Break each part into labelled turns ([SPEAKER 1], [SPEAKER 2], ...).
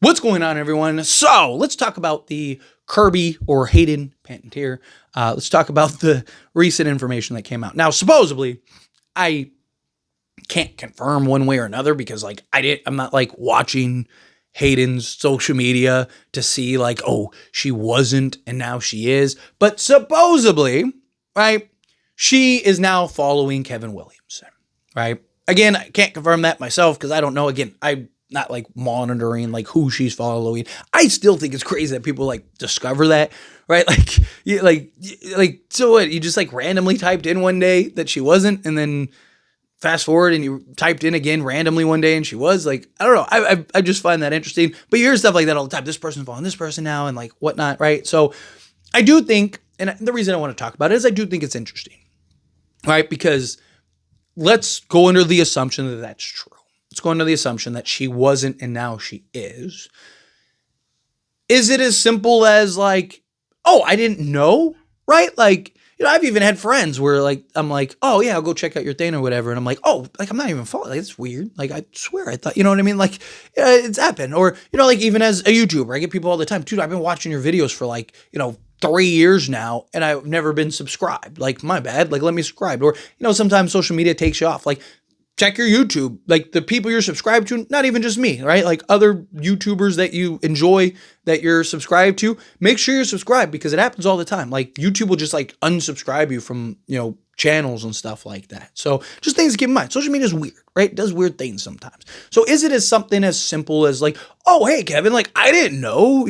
[SPEAKER 1] What's going on, everyone? So let's talk about the Kirby or Hayden Panettiere. Let's talk about the recent information that came out. Now, supposedly, I can't confirm one way or another because, I'm not watching Hayden's social media to see oh, she wasn't and now she is. But supposedly, right, she is now following Kevin Williamson, right? Again, I can't confirm that myself because I don't know. Again, I'm not monitoring who she's following. I still think it's crazy that people discover that, right? So what? You just randomly typed in one day that she wasn't, and then fast forward and you typed in again randomly one day and she was. I don't know. I just find that interesting. But you hear stuff like that all the time. This person's following this person now and whatnot, right? So I do think, and the reason I want to talk about it is I do think it's interesting, right? Because let's go under the assumption that that's true. Let's go under the assumption that she wasn't and now she is. Is it as simple as oh, I didn't know, right? I've even had friends where I'm oh yeah, I'll go check out your thing or whatever. And I'm oh, I'm not even following. It's weird. I swear I thought, you know what I mean? Yeah, it's happened. Or, even as a YouTuber, I get people all the time, dude, I've been watching your videos for 3 years now and I've never been subscribed. My bad. Let me subscribe. Or, sometimes social media takes you off. Check your YouTube, the people you're subscribed to, not even just me, right? Other YouTubers that you enjoy that you're subscribed to, make sure you're subscribed because it happens all the time. YouTube will just unsubscribe you from, channels and stuff like that. So just things to keep in mind. Social media is weird, right? It does weird things sometimes. So is it as something as simple as oh, hey, Kevin, I didn't know,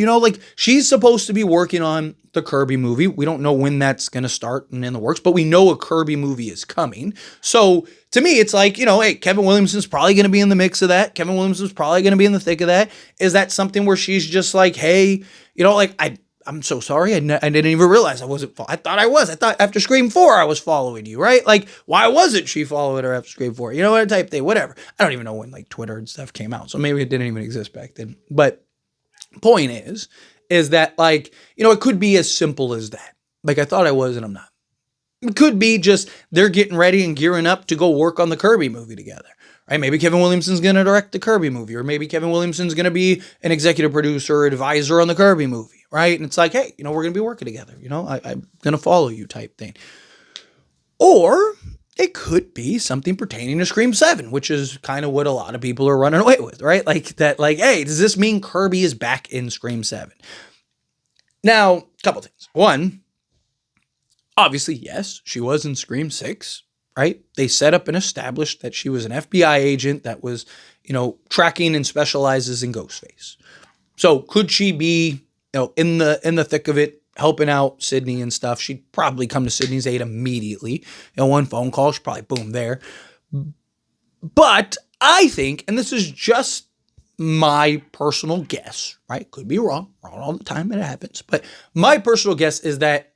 [SPEAKER 1] she's supposed to be working on the Kirby movie. We don't know when that's going to start and in the works, but we know a Kirby movie is coming. So to me, it's hey, Kevin Williamson's probably going to be in the mix of that. Kevin Williamson's probably going to be in the thick of that. Is that something where she's just hey, I'm so sorry. I didn't even realize I wasn't. I thought I was. I thought after Scream 4, I was following you, right? Why wasn't she following her after Scream 4? You know what type thing, whatever. I don't even know when Twitter and stuff came out. So maybe it didn't even exist back then. But point is that it could be as simple as that. I thought I was and I'm not. It could be just they're getting ready and gearing up to go work on the Kirby movie together, right? Maybe Kevin Williamson's going to direct the Kirby movie, or maybe Kevin Williamson's going to be an executive producer or advisor on the Kirby movie, right? And it's hey, we're going to be working together, I'm going to follow you type thing. Or it could be something pertaining to Scream 7, which is kind of what a lot of people are running away with, right? Hey, does this mean Kirby is back in Scream 7? Now, a couple things. One, obviously, yes, she was in Scream 6, right? They set up and established that she was an FBI agent that was, tracking and specializes in Ghostface. So could she be, in the thick of it, helping out Sydney and stuff? She'd probably come to Sydney's aid immediately. One phone call, she's probably boom there. But I think, and this is just my personal guess, right? Could be wrong all the time, it happens. But my personal guess is that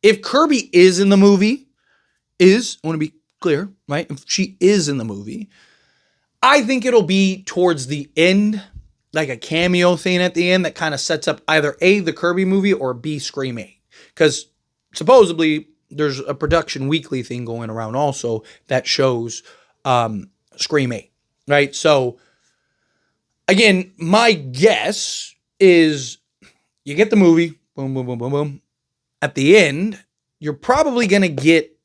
[SPEAKER 1] if Kirby is in the movie, I want to be clear, right? If she is in the movie, I think it'll be towards the end, a cameo thing at the end that kind of sets up either A, the Kirby movie, or B, Scream 8. Because supposedly there's a Production Weekly thing going around also that shows Scream 8, right? So again, my guess is you get the movie, boom, boom, boom, boom, boom. At the end, you're probably going to get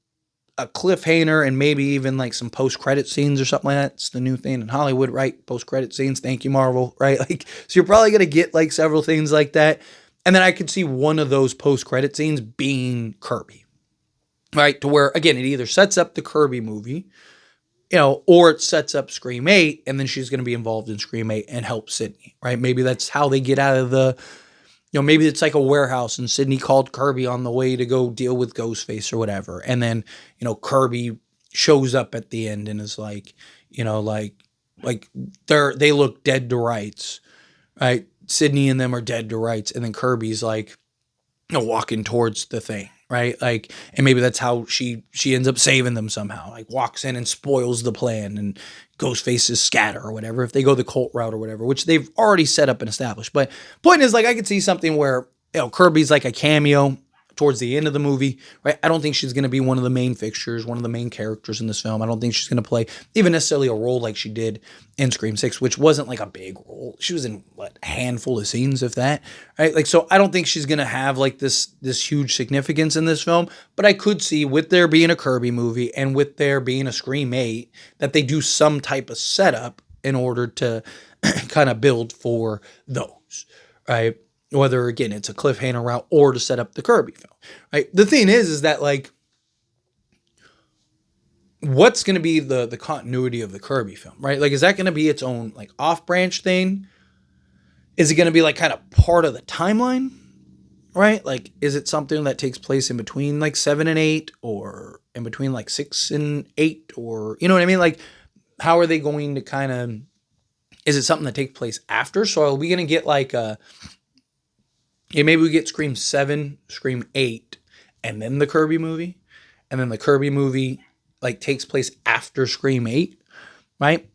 [SPEAKER 1] a cliffhanger and maybe even some post-credit scenes or something like that. It's the new thing in Hollywood, right? Post-credit scenes. Thank you, Marvel, right? So you're probably going to get several things like that. And then I could see one of those post-credit scenes being Kirby, right? To where, again, it either sets up the Kirby movie, or it sets up Scream 8, and then she's going to be involved in Scream 8 and help Sydney, right? Maybe that's how they get out of the... maybe it's a warehouse and Sydney called Kirby on the way to go deal with Ghostface or whatever. And then, Kirby shows up at the end and is they look dead to rights, right? Sydney and them are dead to rights. And then Kirby's walking towards the thing, right? And maybe that's how she ends up saving them somehow, walks in and spoils the plan and Ghostface's scatter or whatever, if they go the cult route or whatever, which they've already set up and established. But point is, I could see something where, Kirby's a cameo towards the end of the movie, right? I don't think she's going to be one of the main fixtures, one of the main characters in this film. I don't think she's going to play even necessarily a role like she did in Scream 6, which wasn't like a big role. She was in a handful of scenes, if that, right? Like, so I don't think she's going to have like this huge significance in this film, but I could see with there being a Kirby movie and with there being a Scream 8 that they do some type of setup in order to kind of build for those, right? Whether, again, it's a cliffhanger route or to set up the Kirby film, right? The thing is that, like, what's going to be the continuity of the Kirby film, right? Like, is that going to be its own, like, off-branch thing? Is it going to be, like, kind of part of the timeline, right? Like, is it something that takes place in between, like, 7 and 8 or in between, like, 6 and 8 or, you know what I mean? Like, how are they going to kind of, is it something that takes place after? So are we going to get, like, yeah, maybe we get Scream 7, Scream 8, and then the Kirby movie. And then the Kirby movie, like, takes place after Scream 8, right?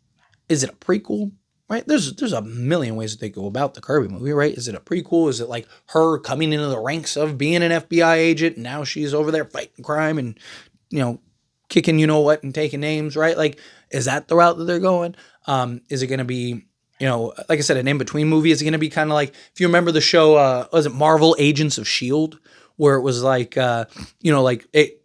[SPEAKER 1] Is it a prequel, right? There's a million ways that they go about the Kirby movie, right? Is it a prequel? Is it, like, her coming into the ranks of being an FBI agent, and now she's over there fighting crime and, you know, kicking you-know-what and taking names, right? Like, is that the route that they're going? Is it going to be, you know, like I said, an in-between movie? Is it going to be kind of like, if you remember the show, was it Marvel Agents of S.H.I.E.L.D., where it was like, you know, like it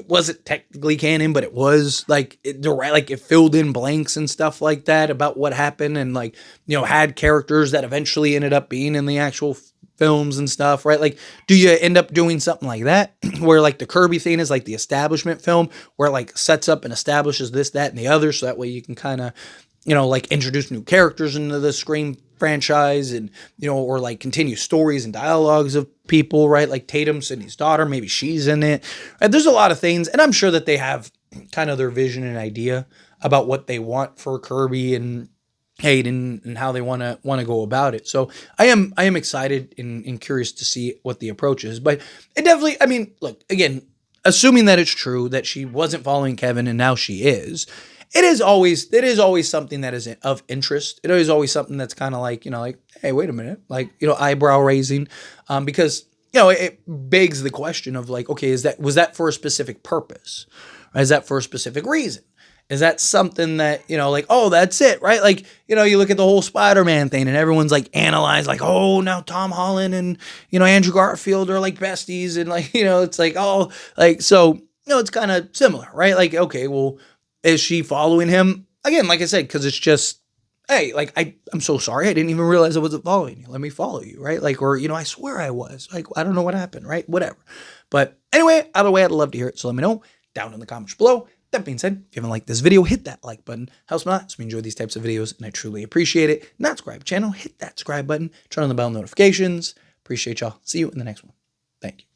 [SPEAKER 1] wasn't technically canon, but it was like, it filled in blanks and stuff like that about what happened and, like, you know, had characters that eventually ended up being in the actual films and stuff, right? Like, do you end up doing something like that where, like, the Kirby thing is like the establishment film where it, like, sets up and establishes this, that, and the other, so that way you can kind of, you know, like, introduce new characters into the Scream franchise and, you know, or, like, continue stories and dialogues of people, right? Like Tatum, Sydney's daughter, maybe she's in it. Right? There's a lot of things, and I'm sure that they have kind of their vision and idea about what they want for Kirby and Hayden and how they want to go about it. So I am excited and curious to see what the approach is. But it definitely, I mean, look, again, assuming that it's true that she wasn't following Kevin and now she is, it is always something that is of interest. It is always something that's kind of like, you know, like, hey, wait a minute, like, you know, eyebrow raising, because, you know, it begs the question of, like, okay, was that for a specific purpose? Or is that for a specific reason? Is that something that, you know, like, oh, that's it, right? Like, you know, you look at the whole Spider-Man thing and everyone's like analyzed, like, oh, now Tom Holland and, you know, Andrew Garfield are like besties. And, like, you know, it's like, oh, like, so, you know, it's kind of similar, right? Like, okay, well, is she following him? Again, like I said, because it's just, hey, like, I'm so sorry. I didn't even realize I wasn't following you. Let me follow you, right? Like, or, you know, I swear I was. Like, I don't know what happened, right? Whatever. But anyway, either way, I'd love to hear it. So let me know down in the comments below. That being said, if you haven't liked this video, hit that like button. Helps me a lot. So we enjoy these types of videos, and I truly appreciate it. Not subscribe to the channel, hit that subscribe button. Turn on the bell notifications. Appreciate y'all. See you in the next one. Thank you.